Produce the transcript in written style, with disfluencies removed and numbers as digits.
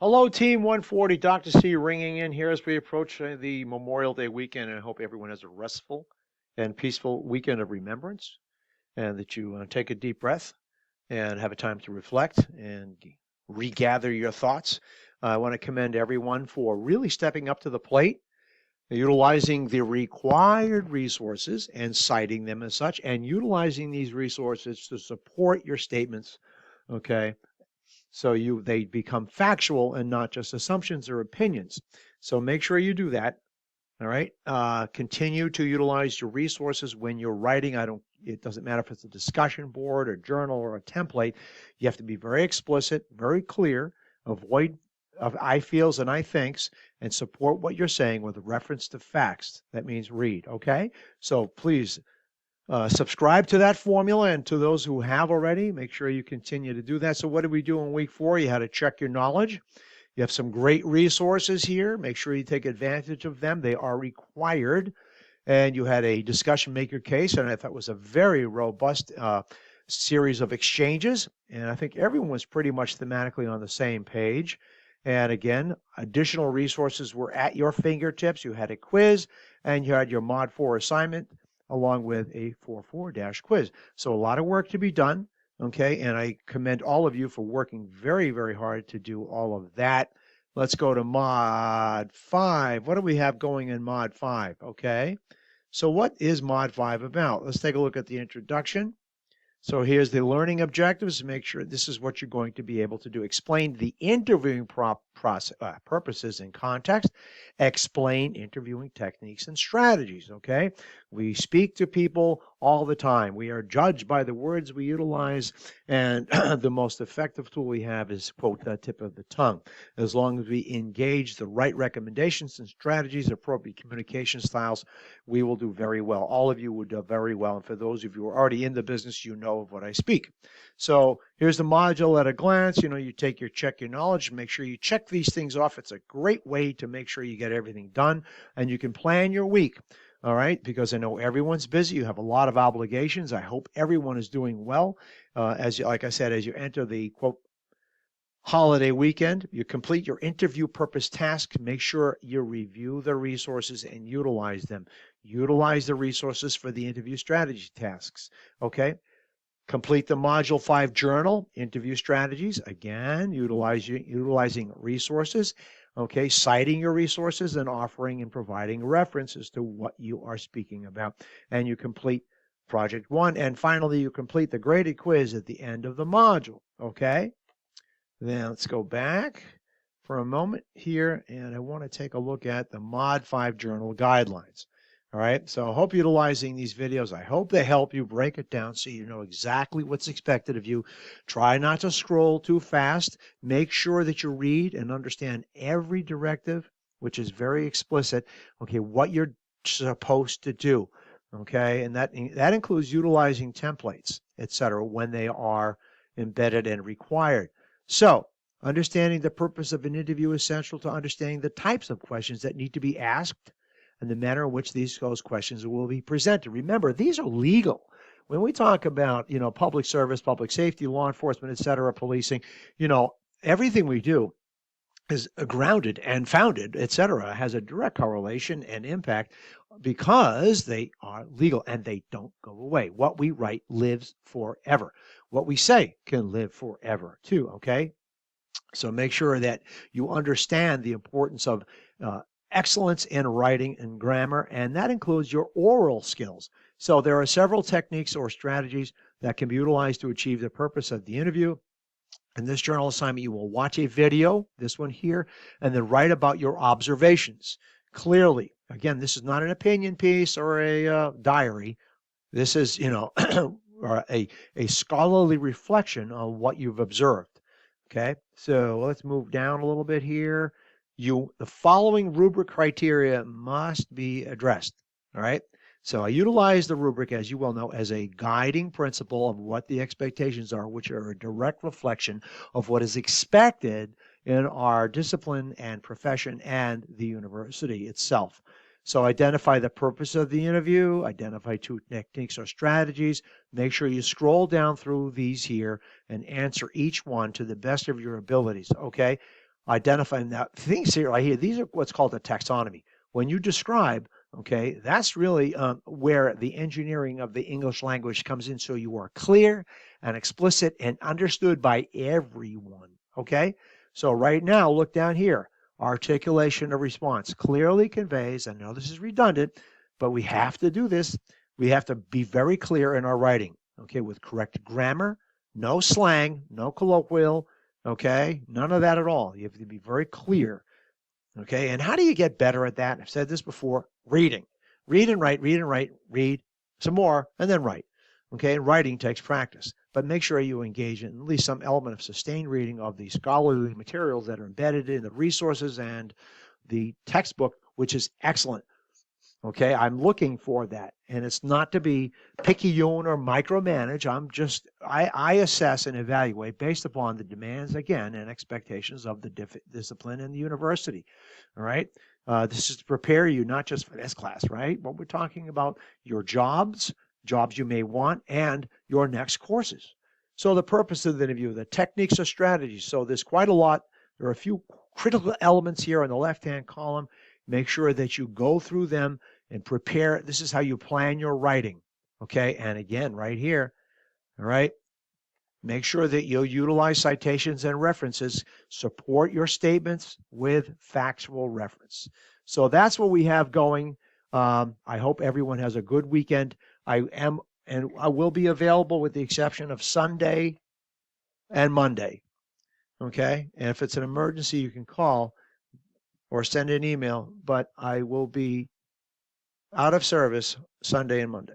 Hello, Team 140. Dr. C ringing in here as we approach the Memorial Day weekend, and I hope everyone has a restful and peaceful weekend of remembrance, and that you take a deep breath and have a time to reflect and regather your thoughts. I want to commend everyone for really stepping up to the plate, utilizing the required resources and citing them as such, and utilizing these resources to support your statements. Okay, so they become factual and not just assumptions or opinions. So make sure you do that. All right. Continue to utilize your resources when you're writing. It doesn't matter if it's a discussion board, a journal, or a template. You have to be very explicit, very clear, avoid of I feels and I thinks, and support what you're saying with reference to facts. That means read. Okay. So please subscribe to that formula, and to those who have already, make sure you continue to do that. So what did we do in week 4? You had to check your knowledge. You have some great resources here. Make sure you take advantage of them. They are required. And you had a discussion, make your case, and I thought it was a very robust series of exchanges. And I think everyone was pretty much thematically on the same page. And again, additional resources were at your fingertips. You had a quiz, and you had your Mod 4 assignment along with a 4-4 quiz. So a lot of work to be done. Okay, and I commend all of you for working very, very hard to do all of that. Let's go to Mod 5. What do we have going in Mod 5? Okay, so what is Mod 5 about? Let's take a look at the introduction. So here's the learning objectives. Make sure this is what you're going to be able to do. Explain the interviewing purposes and context. Explain interviewing techniques and strategies, okay? We speak to people all the time. We are judged by the words we utilize, and the most effective tool we have is, quote, the tip of the tongue. As long as we engage the right recommendations and strategies, appropriate communication styles, we will do very well. All of you will do very well. And for those of you who are already in the business, you know of what I speak. So here's the module at a glance. You check your knowledge, make sure you check these things off. It's a great way to make sure you get everything done, and you can plan your week. All right, because I know everyone's busy. You have a lot of obligations. I hope everyone is doing well. Like I said, as you enter the quote holiday weekend, you complete your interview purpose task. Make sure you review the resources and utilize them. Utilize the resources for the interview strategy tasks. Okay. Complete the Module 5 journal, interview strategies. Again, utilizing resources. Okay. Citing your resources and offering and providing references to what you are speaking about. And you complete Project 1. And finally, you complete the graded quiz at the end of the module. Okay. Then let's go back for a moment here, and I want to take a look at the Mod 5 journal guidelines. All right, so I hope you're utilizing these videos. I hope they help you break it down so you know exactly what's expected of you. Try not to scroll too fast. Make sure that you read and understand every directive, which is very explicit, okay, what you're supposed to do. Okay, and that includes utilizing templates, etc., when they are embedded and required. So, understanding the purpose of an interview is central to understanding the types of questions that need to be asked and the manner in which those questions will be presented. Remember, these are legal. When we talk about, public service, public safety, law enforcement, et cetera, policing, everything we do is grounded and founded, et cetera, has a direct correlation and impact because they are legal and they don't go away. What we write lives forever. What we say can live forever too, okay? So make sure that you understand the importance of excellence in writing and grammar, and that includes your oral skills. So there are several techniques or strategies that can be utilized to achieve the purpose of the interview. In this journal assignment, you will watch a video, this one here, and then write about your observations clearly. Again, this is not an opinion piece or a diary. This is, a scholarly reflection on what you've observed. Okay, so let's move down a little bit here. The following rubric criteria must be addressed. All right. So I utilize the rubric, as you well know, as a guiding principle of what the expectations are, which are a direct reflection of what is expected in our discipline and profession and the university itself. So identify the purpose of the interview, identify 2 techniques or strategies. Make sure you scroll down through these here and answer each one to the best of your abilities, okay? identifying that things here right here. These are what's called a taxonomy. When you describe, okay, that's really where the engineering of the English language comes in. So you are clear and explicit and understood by everyone. Okay. So right now, look down here. Articulation of response clearly conveys. I know this is redundant, but we have to do this. We have to be very clear in our writing. Okay, with correct grammar, no slang, no colloquial. Okay, none of that at all. You have to be very clear. Okay, and how do you get better at that? I've said this before, reading. Read and write, read and write, read some more, and then write. Okay, and writing takes practice, but make sure you engage in at least some element of sustained reading of the scholarly materials that are embedded in the resources and the textbook, which is excellent. Okay, I'm looking for that, and it's not to be picayune or micromanage. I assess and evaluate based upon the demands again and expectations of the discipline and the university. All right, this is to prepare you not just for this class, right? But we're talking about your jobs you may want, and your next courses. So the purpose of the interview, the techniques or strategies. So there's quite a lot. There are a few critical elements here on the left-hand column. Make sure that you go through them and prepare. This is how you plan your writing. Okay. And again, right here, all right, make sure that you'll utilize citations and references. Support your statements with factual reference. So that's what we have going. I hope everyone has a good weekend. I will be available with the exception of Sunday and Monday. Okay. And if it's an emergency, you can call or send an email, but I will be out of service Sunday and Monday.